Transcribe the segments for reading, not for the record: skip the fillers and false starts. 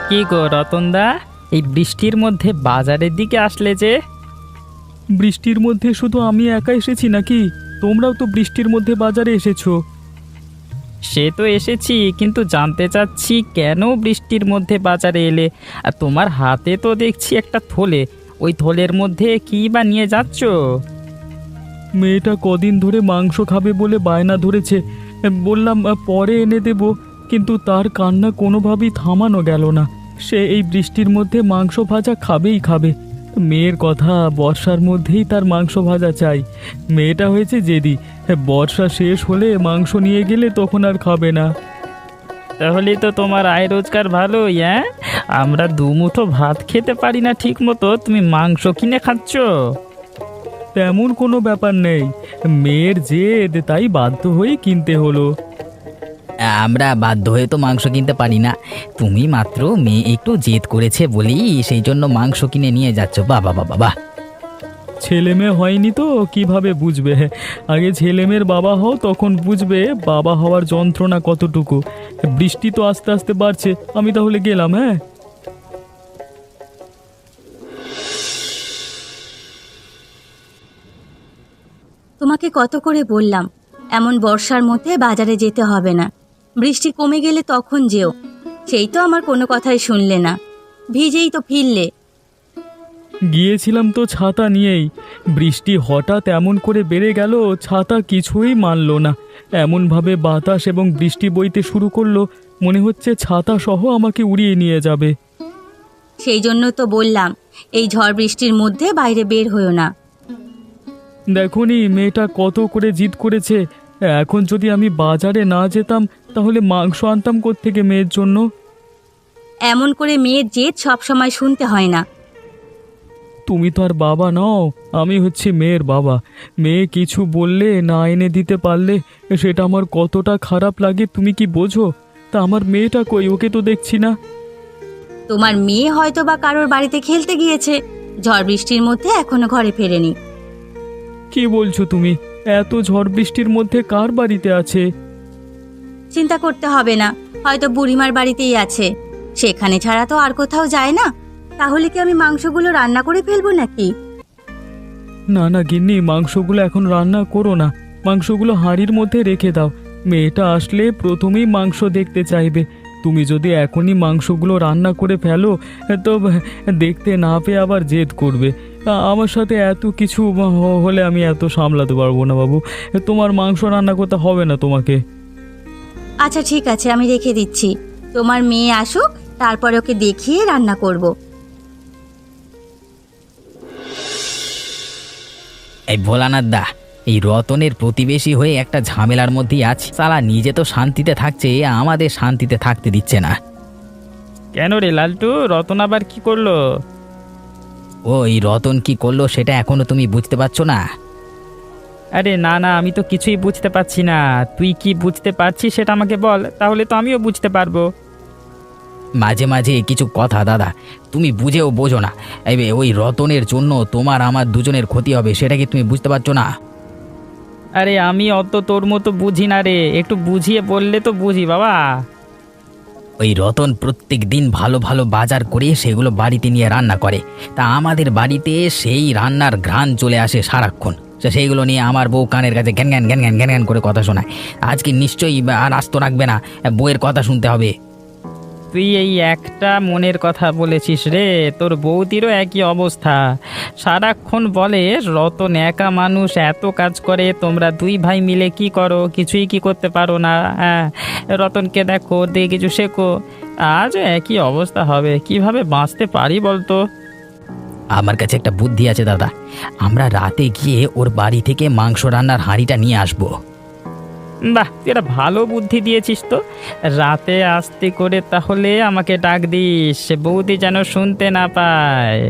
কি গো রতনদা, এই বৃষ্টির মধ্যে বাজারের দিকে আসলে যে? বৃষ্টির মধ্যে শুধু আমি একা এসেছি নাকি? তোমরাও তো বৃষ্টির মধ্যে বাজারে এসেছো। সে তো এসেছি, কিন্তু জানতে চাচ্ছি কেন বৃষ্টির মধ্যে বাজারে এলে? আর তোমার হাতে তো দেখছি একটা থলে, ওই থলের মধ্যে কি বা নিয়ে যাচ্ছ? মেয়েটা কদিন ধরে মাংস খাবে বলে বায়না ধরেছে। বললাম পরে এনে দেব, কিন্তু তার কান্না কোনোভাবেই থামানো গেল না। সে এই বৃষ্টির মধ্যে মাংস ভাজা খাবেই খাবে। মেয়ের কথা, বর্ষার মধ্যেই তার মাংস ভাজা চাই। মেয়েটা হয়েছে জেদি। বর্ষা শেষ হলে মাংস নিয়ে গেলে তখন আর খাবে না। তাহলে তো তোমার আয় রোজগার ভালোই, হ্যাঁ? আমরা দুমুঠো ভাত খেতে পারি না ঠিক মতো, তুমি মাংস কিনে খাচ্ছ? তেমন কোনো ব্যাপার নেই, মেয়ের জেদ, তাই বাধ্য হয়ে কিনতে হলো। আমরা বাধ্য হয়ে তো মাংস কিনতে পারি না। তুমি মাত্র মেয়ে একটু জেদ করেছে বলি সেই জন্য মাংস কিনে নিয়ে যাচ্ছ। বাবা বাবা বাবা। ছেলে মেয়ে হয়নি তো কিভাবে বুঝবে? আগে ছেলে মেয়ের বাবা হও, তখন বুঝবে বাবা হওয়ার যন্ত্রণা কতটুকু। বৃষ্টি তো আস্তে আস্তে বাড়ছে, আমি তাহলে গেলাম। হ্যাঁ, তোমাকে কত করে বললাম এমন বর্ষার মধ্যে বাজারে যেতে হবে না, বৃষ্টি কমে গেলে তখন যেও। সেই তো আমার কোনো কথাই শুনলে না, ভিজেই তো ফিরলে। গিয়েছিলাম তো ছাতা নিয়েই, বৃষ্টি হঠাৎ এমন করে বেড়ে গেল, ছাতা কিছুই মানলো না। এমনভাবে বাতাস এবং বৃষ্টি বইতে শুরু করলো, মনে হচ্ছে ছাতা সহ আমাকে উড়িয়ে নিয়ে যাবে। সেই জন্য তো বললাম এই ঝড় বৃষ্টির মধ্যে বাইরে বের হইও না। দেখোনি মেয়েটা কত করে জিদ করেছে। এখন যদি আমি বাজারে না যেতাম তাহলে মাংস আনতাম কোত্থেকে মেয়ের জন্য? এমন করে মেয়ের জেদ সব সময় শুনতে হয় না। তুমি তো আর বাবা নও, আমি হচ্ছি মেয়ের বাবা। মেয়ে কিছু বললে না এনে দিতে পারলে সেটা আমার কতটা খারাপ লাগে তুমি কি বোঝো? তা আমার মেয়েটা কই? ওকে তো দেখছি না। তোমার মেয়ে হয়তো বা কারোর বাড়িতে খেলতে গিয়েছে, ঝড় বৃষ্টির মধ্যে এখনো ঘরে ফেরেনি। কি বলছো তুমি? এত ঝড় বৃষ্টির মধ্যে কার বাড়িতে আছে? চিন্তা করতে হবে না, হয়তো বুড়িমার বাড়িতেই আছে। সেখানে ছাড়া তো আর কোথাও যায় না। তাহলে কি আমি মাংসগুলো রান্না করে ফেলবো নাকি? না না গিন্নি, মাংসগুলো এখন রান্না করো না, মাংসগুলো হাঁড়ির মধ্যে রেখে দাও। মেয়েটা আসলে প্রথমেই মাংস দেখতে চাইবে। তুমি যদি এখনই মাংসগুলো রান্না করে ফেলো তো দেখতে না পেয়ে আবার জেদ করবে। আমার সাথে এত কিছু হলে আমি এত সামলাতে পারবো না বাবু। তোমার মাংস রান্না করতে হবে না তোমাকে। আচ্ছা ঠিক আছে, আমি রেখে দিচ্ছি। তোমার মেয়ে আসুক, তারপরে ওকে দেখিয়ে রান্না করব। এই ভোলানাথ দা, এই রতনের প্রতিবেশী হয়ে একটা ঝামেলার মধ্যেই আছে। সালা নিজে তো শান্তিতে থাকছে, আমাদের শান্তিতে থাকতে দিচ্ছে না। কেন রে লালটু, রতন আবার কি করলো? ও এই রতন কি করলো সেটা এখনো তুমি বুঝতে পারছো না? আরে না না, আমি তো কিছুই বুঝতে পারছি না। তুই কি বুঝতে পারছিস সেটা আমাকে বল, তাহলে তো আমিও বুঝতে পারবো। মাঝে মাঝে কিছু কথা দাদা তুমি বুঝেও বোঝো না। ওই রতনের জন্য তোমার আমার দুজনের ক্ষতি হবে, সেটা কি তুমি বুঝতে পারছো না? আরে আমি অত তোর মতো বুঝি না রে, একটু বুঝিয়ে বললে তো বুঝি বাবা। ওই রতন প্রত্যেক দিন ভালো ভালো বাজার করে সেগুলো বাড়িতে নিয়ে রান্না করে। তা আমাদের বাড়িতে সেই রান্নার ঘ্রাণ চলে আসে সারাক্ষণ। সেইগুলো নিয়ে আমার বউ কানের কাছে ঘ্যান ঘ্যান ঘ্যান ঘ্যান ঘ্যান ঘ্যান করে কথা শোনায়। আজকে নিশ্চয়ই আর আস্ত রাখবে না, বউয়ের কথা শুনতে হবে। তুই এই একটা মনের কথা বলেছিস রে, তোর বৌদিরও একই অবস্থা। সারাক্ষণ বলে রতন একা মানুষ, এত কাজ করে, তোমরা দুই ভাই মিলে কি করো? কিছুই কি করতে পারো না? হ্যাঁ, রতনকে দেখো, দিয়ে কিছু শেখো। আজও একই অবস্থা হবে, কিভাবে বাঁচতে পারি বলতো? আমার কাছে একটা বুদ্ধি আছে দাদা, আমরা রাতে গিয়ে ওর বাড়ি থেকে মাংস রান্নার হাঁড়িটা নিয়ে আসবো। বাহ, তুই একটা ভালো বুদ্ধি দিয়েছিস তো। রাতে আস্তে করে তাহলে আমাকে ডাক দিস, সে বৌদি যেন শুনতে না পায়।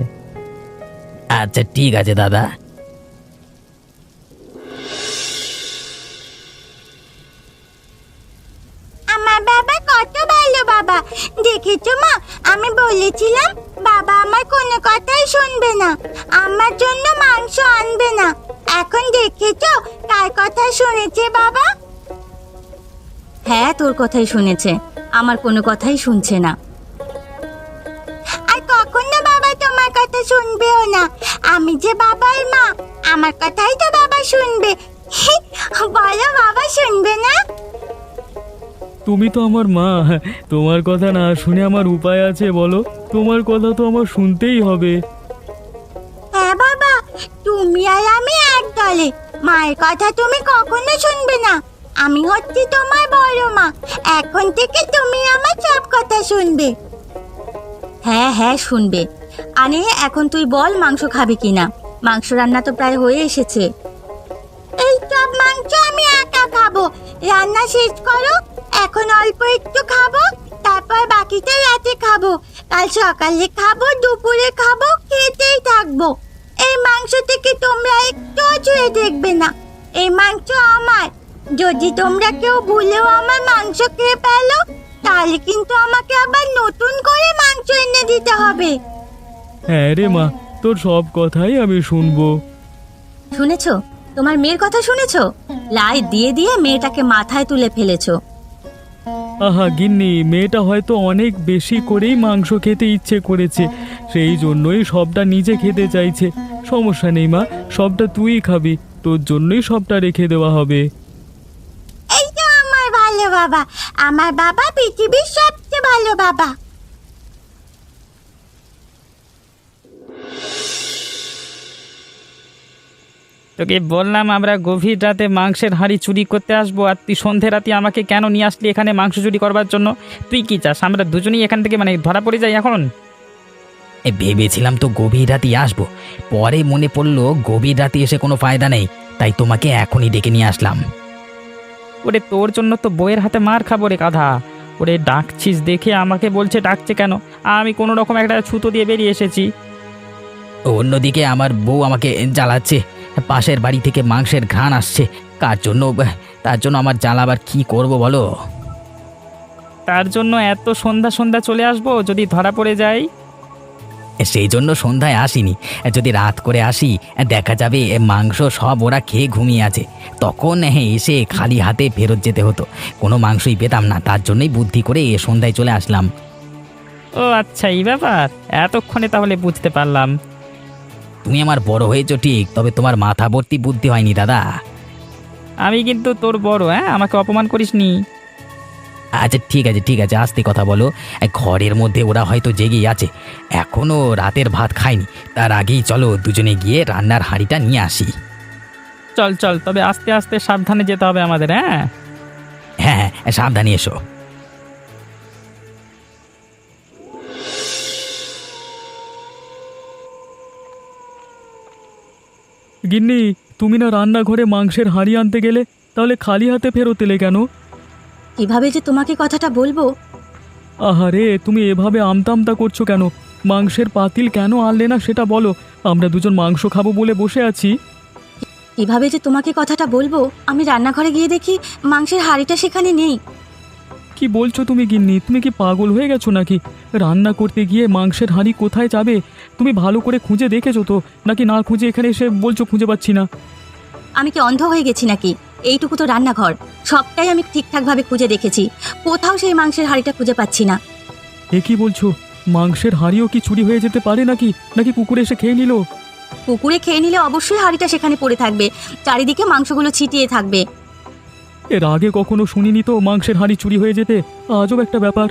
আচ্ছা ঠিক আছে দাদা। আমার বাবা কত ভালো বাবা, দেখেছো মা? আমি বলেছিলাম বাবা আমার কোনো কথাই শুনবে না, আমার জন্য মাংস আনবে না। এখন দেখেছো কার কথা শুনেছে বাবা? হ্যাঁ, তোর কথাই শুনেছে, আমার কোনো কথাই শুনছে না। কথা শুনবেও না। আমি যে বাবার মা, আমার কথাই তো বাবা শুনবে। বলো বাবা, শুনবে না? তুমি তো আমার মা, তোমার কথা না শুনে আমার উপায় আছে বলো? তোমার কথা তো আমার শুনতেই হবে। হ্যাঁ বাবা, তুমি আর আমি এক দলে। মায়ের কথা তুমি কখনো শুনবে না। আমি হচ্ছি তোমার বড় মা। এখন থেকে তুমি আমার সব কথা শুনবে। হ্যাঁ হ্যাঁ, শুনবে। আরে এখন তুই বল, মাংস খাবি কিনা? মাংস রান্না তো প্রায় হয়ে এসেছে। এই সব মাংস আমি একা খাবো। রান্না শেষ করো। এখন অল্প একটু খাবো, তারপর বাকিটা রাতে খাবো। কাল সকালে খাবো, দুপুরে খাবো, খেতেই থাকবো। এই মাংস থেকে তোমরা একটু ছুঁয়ে দেখবে না। এই মাংস আমার। যদি তোমরা কেউ ভুলেও আমার মাংস খেয়ে ফেলো, তাহলে কিন্তু আমাকে আবার নতুন করে মাংস এনে দিতে হবে। হ্যাঁ রে মা, তোর সব কথাই আমি শুনবো। শুনেছো? তোমার মেয়ের কথা শুনেছো? লাই দিয়ে দিয়ে মেয়েটাকে মাথায় তুলে ফেলেছো। আহা গিন্নি, মেয়েটা হয়তো অনেক বেশি করেই মাংস খেতে ইচ্ছে করেছে, সেই জন্যই সবটা নিজে খেতে চাইছে। সমস্যা নেই মা, সবটা তুই খাবি, তোর জন্যই সবটা রেখে দেওয়া হবে। এই তো আমার ভালো বাবা। আমার বাবা পৃথিবীর সবচেয়ে ভালো বাবা। তোকে বললাম আমরা গভীর রাতে মাংসের হাঁড়ি চুরি করতে আসবো, আর তুই সন্ধে রাতে আমাকে কেন নিয়ে আসলি এখানে মাংস চুরি করবার জন্য? তুই কি চাস আমরা দুজনেই এখান থেকে ধরা পড়ে যাই এখন? ভেবেছিলাম তো গভীর রাতে আসবো, পরে মনে পড়লো গভীর রাতে এসে কোনো ফায়দা নেই, তাই তোমাকে এখনই ডেকে নিয়ে আসলাম। ওরে তোর জন্য তো বইয়ের হাতে মার খাবো রে গাধা। ওরে ডাকছিস দেখে আমাকে বলছে ডাকছে কেন? আমি কোনো রকম একটা ছুতো দিয়ে বেরিয়ে এসেছি। অন্যদিকে আমার বউ আমাকে জ্বালাচ্ছে, পাশের বাড়ি থেকে মাংসের ঘ্রাণ আসছে। কার জন্য? তার জন্য আমার জ্বালাবার কি করব বলো? তার জন্য এত সন্ধ্যা সন্ধ্যা চলে আসবো যদি ধরা পড়ে যাই? সেই জন্য সন্ধ্যায় আসিনি, যদি রাত করে আসি দেখা যাবে মাংস সব ওরা খেয়ে ঘুমিয়ে আছে, তখন এসে খালি হাতে ফেরত যেতে হতো, কোনো মাংসই পেতাম না। তার জন্যই বুদ্ধি করে সন্ধ্যায় চলে আসলাম। ও আচ্ছা, এই ব্যাপার। এতক্ষণে তাহলে বুঝতে পারলাম। তুমি আমার বড় হয়েছো ঠিক, তবে তোমার মাথা ভর্তি বুদ্ধি হয়নি দাদা। আমি কিন্তু তোর বড়, হ্যাঁ, আমাকে অপমান করিসনি। আচ্ছা ঠিক আছে ঠিক আছে, আস্তে কথা বলো। ঘরের মধ্যে ওরা হয়তো জেগেই আছে, এখনো রাতের ভাত খায়নি। তার আগেই চলো দুজনে গিয়ে রান্নার হাঁড়িটা নিয়ে আসি। চল চল, তবে আস্তে আস্তে সাবধানে যেতে হবে আমাদের। হ্যাঁ হ্যাঁ হ্যাঁ, সাবধানে এসো। গিন্নি, তুমি না রান্নাঘরে মাংসের হাঁড়ি আনতে গেলে, তাহলে খালি হাতে ফেরত এলে কেন? কিভাবে যে তোমাকে কথাটা বলবো। আহারে, তুমি এভাবে আমতামতা করছো কেন? মাংসের পাতিল কেন আনলে না সেটা বলো। আমরা দুজন মাংস খাবো বলে বসে আছি। কিভাবে যে তোমাকে কথাটা বলবো, আমি রান্নাঘরে গিয়ে দেখি মাংসের হাঁড়িটা সেখানে নেই। কি বলছো তুমি গিন্নি? তুমি কি পাগল হয়ে গেছো নাকি? রান্না করতে গিয়ে মাংসের হাঁড়ি কোথায় যাবে? তুমি ভালো করে খুঁজে দেখেছো তো, নাকি না খুঁজে এখানে এসে বলছো খুঁজে পাচ্ছি না? আমি কি অন্ধ হয়ে গেছি নাকি? এইটুকু তো রান্নাঘর, সবটাই আমি ঠিকঠাকভাবে খুঁজে দেখেছি। কোথাও সেই মাংসের হাঁড়িটা খুঁজে পাচ্ছি না। এ কি বলছো? মাংসের হাঁড়িও কি চুরি হয়ে যেতে পারে নাকি? নাকি কুকুরে এসে খেয়ে নিল? কুকুরে খেয়ে নিলে অবশ্যই হাঁড়িটা সেখানে পড়ে থাকবে, চারিদিকে মাংসগুলো ছিটিয়ে থাকবে। এর আগে কখনো শুনিনি তো মাংসের হাঁড়ি চুরি হয়ে যেতে। আজব একটা ব্যাপার।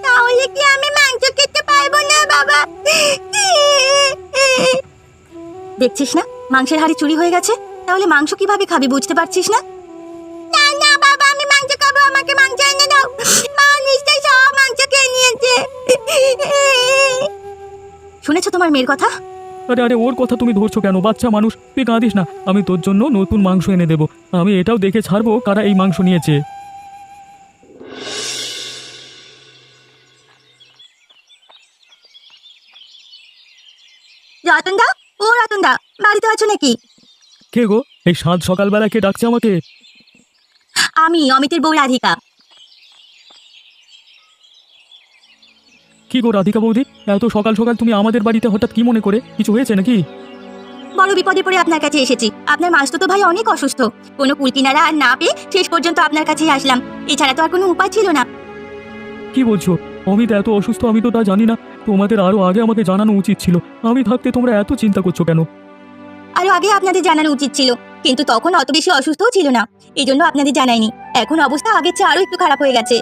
তাহলে কি আমি মাংস খেতে পারবো না বাবা? দেখছিস না মাংসের হাঁড়ি চুরি হয়ে গেছে? তাহলে মাংস কিভাবে খাবি, বুঝতে পারছিস না? না না বাবা, আমি মাংস খাবো, আমাকে মাংস এনে দাও। মা নিশ্চয়ই সব মাংস খেয়ে নিয়েছে। শুনেছো তোমার মেয়ের কথা? আরে আরে, ওর কথা তুমি ধরছো কেন? বাচ্চা মানুষ, তুই কাঁদিস না। আমি তোর জন্য নতুন মাংস এনে দেবো। আমি এটাও দেখে ছাড়বো কারা এই মাংস নিয়েছে। রতন দা, ও রতন দা, বাড়িতে আছো নাকি? কে গো? এই সাত সকালবেলা কে ডাকছে আমাকে? আমি অমিতের বউ রাধিকা। কি গো রাধিকা বৌদি, এত সকাল সকাল তুমি আমাদের বাড়িতে হঠাৎ কি মনে করে? কিছু হয়েছে নাকি? বড় বিপদে পড়ে আপনার কাছে এসেছি। আপনার মাসতুতো ভাই অনেক অসুস্থ, কোনো কুলকিনারা আর না পেয়ে শেষ পর্যন্ত আপনার কাছেই আসলাম। এছাড়া তো আর কোনো উপায় ছিল না। কি বলছো? অমিত এত অসুস্থ? আমি তো তা জানি না। তোমাদের আরো আগে আমাকে জানানো উচিত ছিল। আমি থাকতে তোমরা এত চিন্তা করছো কেন? আরো আগে আপনাদের জানানো উচিত ছিল, কিন্তু তখন অত বেশি অসুস্থও ছিল না, এই জন্য আপনাদের জানাইনি। এখন অবস্থা আগের চেয়ে আরো একটু খারাপ হয়ে গেছে।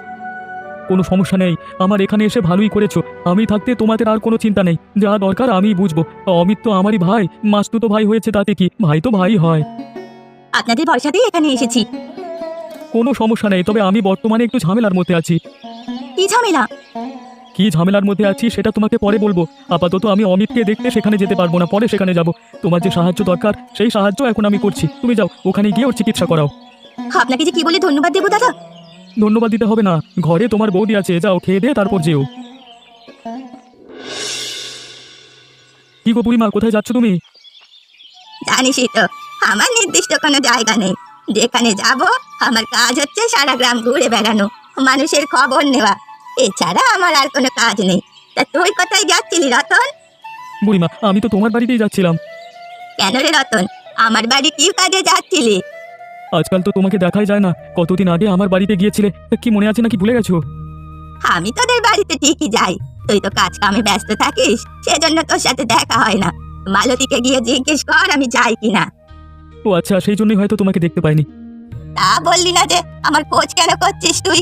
কোনো সমস্যা নেই, আমার এখানে এসে ভালোই করেছো। আমি থাকতে তোমাদের আর কোনো চিন্তা নেই, যা দরকার আমিই বুঝবো। অমিত তো আমারই ভাই, মাসতুতো ভাই হয়েছে, তাতে কি, ভাই তো ভাই হয়। আপনাদের ভরসাতেই এখানে এসেছি। কোনো সমস্যা নেই, তবে আমি বর্তমানে একটু ঝামেলার মধ্যে আছি। কি ঝামেলা? কি ঝামেলার মধ্যে আছি সেটা তোমাকে পরে বলবো। আপাতত আমি অমিতকে দেখতে সেখানে যেতে পারবো না, পরে সেখানে যাব। তোমার যে সাহায্য দরকার সেই সাহায্য এখন আমি করছি, তুমি যাও ওখানে গিয়ে ওর চিকিৎসা করাও। আপনাকে যে কি বলে ধন্যবাদ দেবো দাদা। ধন্যবাদ দিতে হবে না, ঘরে তোমার বৌদি আছে, যাও খেয়ে দিয়ে তারপর যেও। কি গো বুড়িমা, কোথায় যাচ্ছ তুমি? জানিসই তো, আমার নির্দিষ্ট কোনো জায়গা নেই। যেখানে যাব আমার কাজ হচ্ছে সারা গ্রাম ঘুরে বেড়ানো, মানুষের খবর নেওয়া, এছাড়া আমার আর কোনো কাজ নেই। তা তুই কোথায় যাচ্ছিলি রতন? বুড়িমা, আমি তো তোমার বাড়িতেই যাচ্ছিলাম। কেন রে রতন, আমার বাড়ি কি কাজে যাচ্ছিলি? আজকাল তো তোমাকে দেখাই যায় না, কতদিন আগে আমার বাড়িতে গিয়েছিলে, তা কি মনে আছে নাকি ভুলে গেছো? আমি তোদের বাড়িতে ঠিকই যাই, তুই তো কাজ কামে ব্যস্ত থাকিস, সেজন্য তোর সাথে দেখা হয় না। মালতীকে গিয়ে জিজ্ঞেস কর আমি যাই কিনা। ও আচ্ছা, সেই জন্যই হয়তো তোমাকে দেখতে পাইনি। তা বললি না যে, আমার খোঁজ কেন করছিস তুই?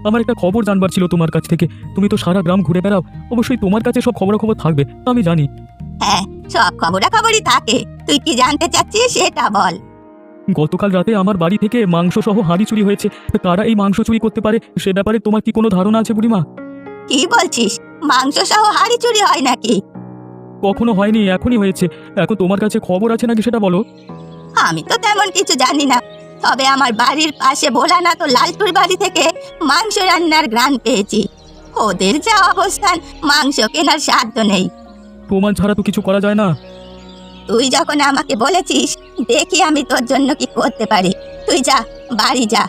আমার একটা খবর জানবার ছিল তোমার কাছ থেকে। তুমি তো সারা গ্রাম ঘুরে বেড়াও, অবশ্যই তোমার কাছে সব খবরাখবর থাকবে, আমি জানি। হ্যাঁ, সব খবরাখবরই থাকে, তুই কি জানতে চাচ্ছিস সেটা বল। গতকাল রাতে আমার বাড়ি থেকে মাংস সহ হাঁড়ি চুরি হয়েছে। তা কারা এই মাংস চুরি করতে পারে সে ব্যাপারে তোমার কি কোনো ধারণা আছে বুড়িমা? কি বলছিস, মাংস সহ হাঁড়ি চুরি হয় নাকি? কখনো হয়নি, এখনই হয়েছে। এখন তোমার কাছে খবর আছে নাকি সেটা বলো। আমি তো তেমন কিছু জানি না, তবে আমার বাড়ির পাশে ভোলানাথ ও লালটুর বাড়ি থেকে মাংস রান্নার ঘ্রাণ পেয়েছি। ওদের যা অবস্থান, মাংস কেনার সাধ্য নেই। প্রমাণ ছাড়া তো কিছু করা যায় না। তুই যখন আমাকে বলেছিস, দেখি আমি তোর জন্য কি করতে পারি। তুই যা, বাড়ি যা।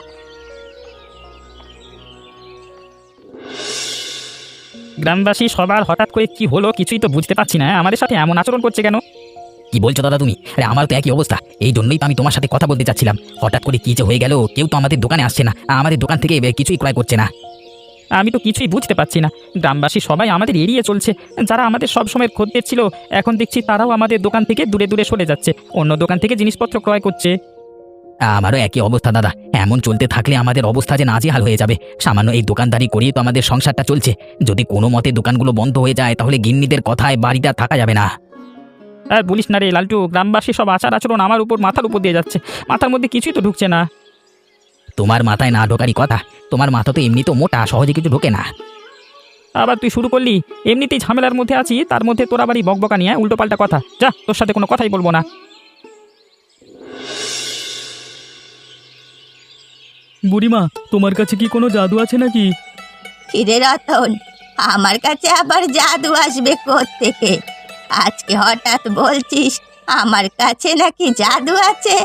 গ্রামবাসী সবার হঠাৎ করে কি হলো কিছুই তো বুঝতে পারছি না, আমাদের সাথে এমন আচরণ করছে কেন? কি বলছো দাদা তুমি? আরে আমার তো একই অবস্থা, এই জন্যই তো আমি তোমার সাথে কথা বলতে চাচ্ছিলাম। হঠাৎ করে কি যে হয়ে গেল, কেউ তো আমাদের দোকানে আসছে না, আমাদের দোকান থেকে কিছুই ক্রয় করছে না। আমি তো কিছুই বুঝতে পারছি না, গ্রামবাসী সবাই আমাদের এড়িয়ে চলছে। যারা আমাদের সব সময় খদ্দের ছিল, এখন দেখছি তারাও আমাদের দোকান থেকে দূরে দূরে সরে যাচ্ছে, অন্য দোকান থেকে জিনিসপত্র ক্রয় করছে। আমারও একই অবস্থা দাদা, এমন চলতে থাকলে আমাদের অবস্থা যে নাজেহাল হয়ে যাবে। সামান্য এই দোকানদারি করিয়ে তো আমাদের সংসারটা চলছে, যদি কোনো মতে দোকানগুলো বন্ধ হয়ে যায় তাহলে গিন্নিদের কথায় বাড়িটা থাকা যাবে না। আর বলিস না রে লালটু, গ্রামবাসী সব আচার আচরণ আমার উপর মাথার উপর দিয়ে যাচ্ছে, মাথার মধ্যে কিছুই তো ঢুকছে না। তোমার মাথায় না ঢোকারই কথা, তোমার মাথা তো এমনি তো মোটা, সহজে কিছু ঢোকে না। আবার তুই শুরু করলি, এমনিতেই ঝামেলার মধ্যে আছি, তার মধ্যে তোর আবার এই বকবকা নিয়ে উল্টো পাল্টা কথা। যা, তোর সাথে কোনো কথাই বলবো না। বুড়িমা, তোমার কাছে কি কোনো জাদু আছে নাকি? কিরে রতন, আমার কাছে আবার জাদু আসবে কোত্থেকে? আজকে হঠাৎ বলছিস আমার কাছে নাকি জাদু আছে?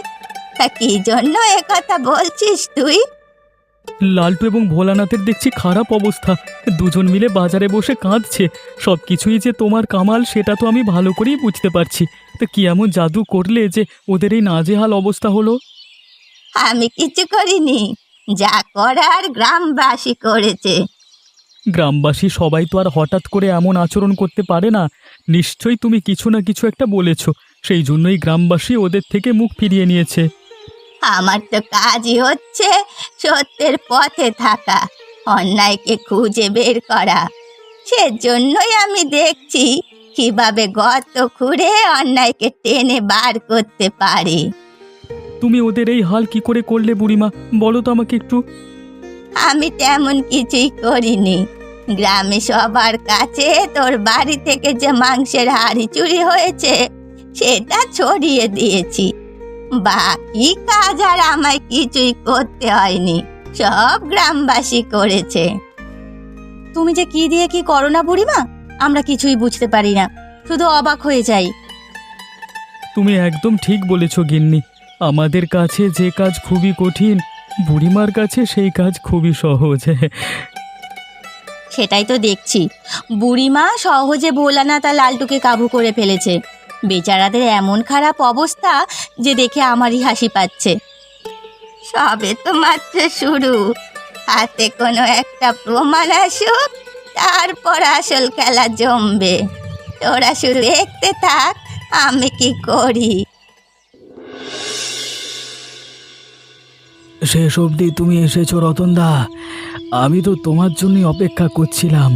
তা কি জন্য কথা বলছিস তুই? লালটু এবং ভোলানাথের দেখছি খারাপ অবস্থা, দুজন মিলে বাজারে বসে কাঁদছে। সব কিছুই যে তোমার কামাল সেটা তো আমি ভালো করেই বুঝতে পারছি। তা কি এমন জাদু করলে যে ওদের এই নাজেহাল অবস্থা হলো? আমি কিছু করিনি, যা করার গ্রামবাসী করেছে। গ্রামবাসী সবাই তো আর হঠাৎ করে এমন আচরণ করতে পারে না। নিশ্চয়ই তুমি কিছু না কিছু একটা বলেছ, সেই জন্যই গ্রামবাসী ওদের থেকে মুখ ফিরিয়ে নিয়েছে। আমার তো কাজই হচ্ছে সত্যের পথে থাকা, অন্যায়কে খুঁজে বের করা। সেজন্যই আমি দেখছি কিভাবে গর্ত খুঁড়ে অন্যায়কে টেনে বার করতে পারি। তুমি ওদের এই হাল কি করে করলে বুড়িমা, বলো তো আমাকে একটু। আমি তেমন কিছুই করিনি, গ্রামে সবার কাছে তোর বাড়ি থেকে যে মাংসের হাঁড়ি চুরি হয়েছে সেটা ছড়িয়ে দিয়েছি। বাকি কাজ আর আমায় কিছুই করতে হয়নি, সব গ্রামবাসী করেছে। তুমি যে কি দিয়ে কি করো না বুড়িমা, আমরা কিছুই বুঝতে পারি না, শুধু অবাক হয়ে যাই। তুমি একদম ঠিক বলেছ গিন্নি, আমাদের কাছে যে কাজ খুবই কঠিন, বুড়িমার কাছে সেই কাজ খুবই সহজ। সেটাই তো দেখছি, বুড়িমা সহজে ভোলানাথ আর লালটুকে কাবু করে ফেলেছে। বেচারাদের এমন খারাপ অবস্থা যে দেখে আমারই হাসি পাচ্ছে। সবে তো মাত্র শুরু, হাতে কোনো একটা প্রমাণ আসুক, তারপর আসল খেলা জমবে। তোরা শুধু দেখতে থাক আমি কি করি। শেষ অবধি তুমি এসেছো রতনদা। আমি তো তোমার জন্যই অপেক্ষা করছিলাম,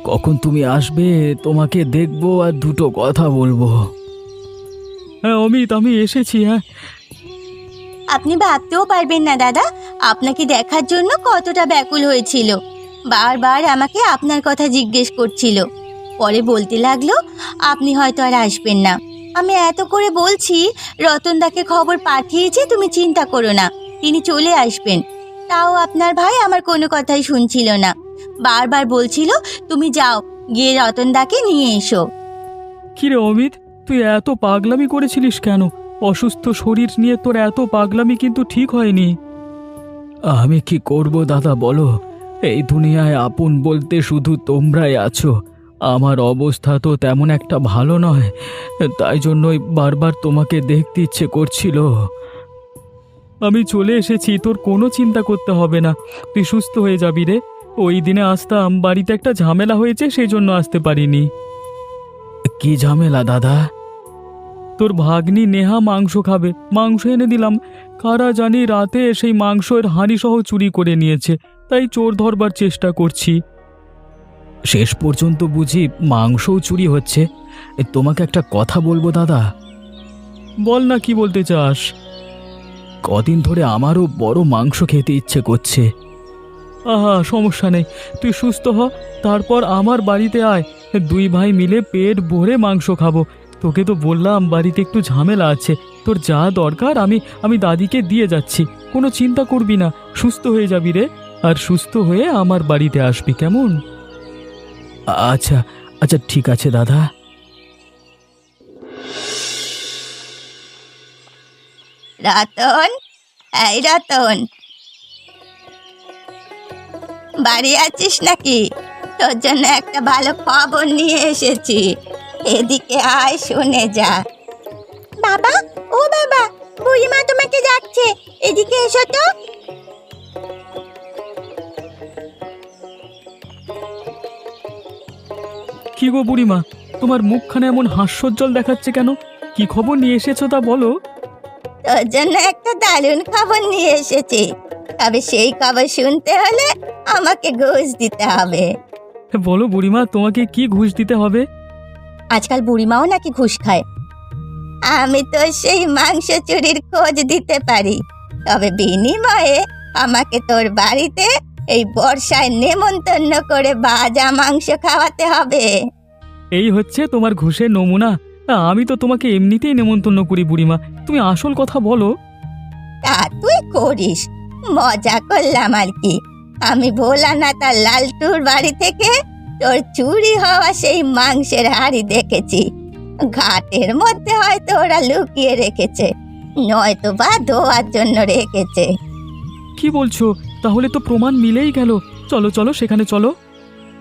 কখন তুমি আসবে, তোমাকে দেখবো আর দুটো কথা বলবো। হ্যাঁ অমিত, আমি এসেছি। হ্যাঁ, আপনি ভাবতেও পারবেন না দাদা, আপনাকে দেখার জন্য কতটা ব্যাকুল হয়েছিল। বারবার আমাকে আপনার কথা জিজ্ঞেস করছিল। পরে বলতে লাগলো আপনি হয়তো আর আসবেন না। আমি এত করে বলছি রতনদাকে খবর পাঠিয়েছে, তুমি চিন্তা করো না, তিনি চলে আসবেন। তাও আপনার ভাই আমার কোনো কথাই শুনছিল না। বারবার বলছিল তুমি যাও, গিয়ে রতনদাকে নিয়ে এসো। কিরে অমিত, তুই এত পাগলামি করেছিলিস কেন? অসুস্থ শরীর নিয়ে তোর এত পাগলামি কিন্তু ঠিক হয়নি। আমি কি করব দাদা বলো, এই দুনিয়ায় আপন বলতে শুধু তোমরাই আছো। আমার অবস্থা তো তেমন একটা ভালো নয়, তাই জন্যই বারবার তোমাকে দেখতে ইচ্ছে করছিল। আমি চলে এসেছি, তোর কোনো চিন্তা করতে হবে না, তুই সুস্থ হয়ে যাবি রে। ওই দিনে আসতাম, বাড়িতে একটা ঝামেলা হয়েছে সেই জন্য আসতে পারিনি। কি ঝামেলা দাদা? তোর ভাগ্নি নেহা মাংস খাবে, মাংস এনে দিলাম। কারা জানি রাতে সেই মাংসের হাঁড়ি সহ চুরি করে নিয়েছে, তাই চোর ধরবার চেষ্টা করছি। শেষ পর্যন্ত বুঝি মাংসও চুরি হচ্ছে। তোমাকে একটা কথা বলবো দাদা। বল না, কি বলতে চাস? কদিন ধরে আমারও বড় মাংস খেতে ইচ্ছে করছে। আহা, সমস্যা নেই, তুই সুস্থ হ, তারপর আমার বাড়িতে আয়। দুই ভাই মিলে পেট ভরে মাংস খাবো। তোকে তো বললাম বাড়িতে একটু ঝামেলা আছে, তোর যা দরকার আমি দাদিকে দিয়ে যাচ্ছি, কোনো চিন্তা করবি না, সুস্থ হয়ে যাবি রে। আর সুস্থ হয়ে আমার বাড়িতে আসবি, কেমন? আচ্ছা আচ্ছা, ঠিক আছে দাদা। রতন, এই রতন, বাড়ি আছিস নাকি? তোর জন্য একটা ভালো খবর নিয়ে এসেছি, এদিকে আয়, শুনে যা। বাবা, ও বাবা, বুড়িমা তোমাকে ডাকছে, এদিকে এসো তো। কি গো বুড়িমা, তোমার মুখখানে এমন হাস্যোজ্জ্বল দেখাচ্ছে কেন? কি খবর নিয়ে এসেছো তা বলো। তোর জন্য একটা দারুণ খবর নিয়ে এসেছি, তবে সেই খবর শুনতে হলে আমাকে ঘুষ দিতে হবে। বলো বুড়িমা, তোমাকে কি ঘুষ দিতে হবে? আজকাল বুড়িমাও নাকি ঘুষ খায়। আমি তো সেই মাংস চুরির খোঁজ দিতে পারি, তবে বিনিময়ে আমাকে তোর বাড়িতে এই বর্ষায় নেমন্তন্ন করে ভাজা মাংস খাওয়াতে হবে। এই হচ্ছে তোমার ঘুষের নমুনা? আমি তো তোমাকে এমনিতেই নেমন্তন্ন করি বুড়িমা, তুমি আসল কথা বলো। তা তুই করিস, মজা করলাম আর কি। আমি ভোলানাথ আর লালটুর বাড়ি থেকে তোর চুরি হওয়া সেই মাংসের হাড়ি দেখেছি। ঘাটের মধ্যে হয়তো ওরা লুকিয়ে রেখেছে, নয়তো বা ধোয়ার জন্য রেখেছে। কি বলছো? তাহলে তো প্রমাণ মিলেই গেল। চলো চলো, সেখানে চলো।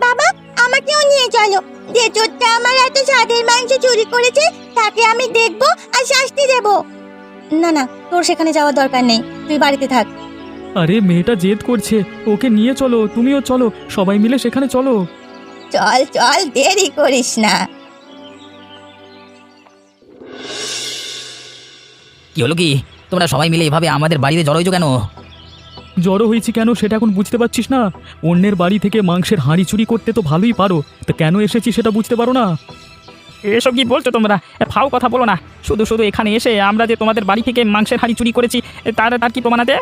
বাবা, আমাকেও নিয়ে চলো। যে চোরটা আমার এত স্বাদের মাংস চুরি করেছে তাকে আমি দেখবো আর শাস্তি দেব। না না, তোর সেখানে যাওয়ার দরকার নেই, তুই বাড়িতে থাক। আরে মেয়েটা জেদ করছে, ওকে নিয়ে চলো, তুমিও চলো, সবাই মিলে সেখানে চলো। চল চল, দেরি করিস না। কি হলো কি? তোমরা সবাই মিলে এভাবে আমাদের বাড়িতে জড়ো হয়েছো কেন? জড়ো হয়েছি কেন সেটা এখন বুঝতে পারছিস না? অন্যের বাড়ি থেকে মাংসের হাঁড়ি চুরি করতে তো ভালোই পারো, তা কেন এসেছি সেটা বুঝতে পারো না? এসব কি বলছো তোমরা? ফাও কথা বলো না। শুধু শুধু এখানে এসে আমরা যে তোমাদের বাড়ি থেকে মাংসের হাঁড়ি চুরি করেছি তার কি প্রমাণ আছে?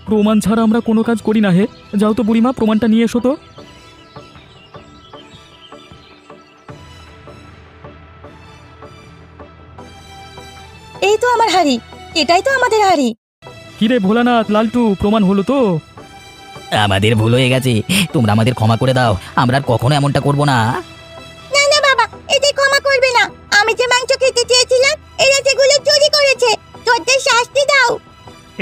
প্রমাণ ছাড়া আমরা কোনো কাজ করি না। হে, যাও তো বুড়িমা, প্রমাণটা নিয়ে এসো তো। এই তো আমার হাড়ি, এটাই তো আমাদের হাড়ি। কিরে ভোলানাথ, লালটু, প্রমাণ হলো তো? আমাদের ভুল হয়ে গেছে, তোমরা আমাদের ক্ষমা করে দাও, আমরা আর কখনো এমনটা করব না। না না বাবা, এতে ক্ষমা করবে না। আমি যে মাংস খেতে চেয়েছিলাম এরা সেগুলো চুরি করেছে, তোদের শাস্তি দাও।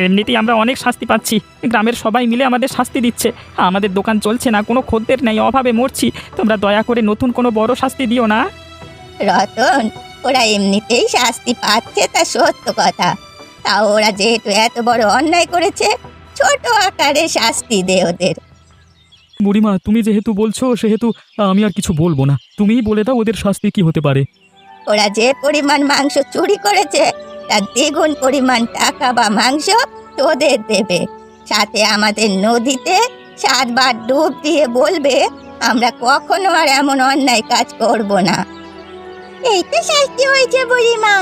এমনিতেই আমরা অনেক শাস্তি পাচ্ছি, গ্রামের সবাই মিলে আমাদের শাস্তি দিচ্ছে। আমাদের দোকান চলছে না, কোনো খদ্দের নেই, অভাবে মরছি। তোমরা দয়া করে নতুন কোনো বড় শাস্তি দিও না। রতন, ওরা এমনিতেই শাস্তি পাচ্ছে, তা সত্য কথা। তাও ওরা যেহেতু এত বড় অন্যায় করেছে, ছোট আকারে শাস্তি দে ওদের। বুড়িমা, তুমি যেহেতু বলছো সেহেতু আমি আর কিছু বলবো না। তুমিই বলে দাও ওদের শাস্তি কি হতে পারে। ওরা যে পরিমাণ মাংস চুরি করেছে তার দ্বিগুণ পরিমাণ টাকা বা মাংস তোদের দেবে, সাথে আমাদের নদীতে 7 বার ডুব দিয়ে বলবে আমরা কখনো আর এমন অন্যায় কাজ করব না। এই তো শাস্তি হয়েছে বুড়িমা।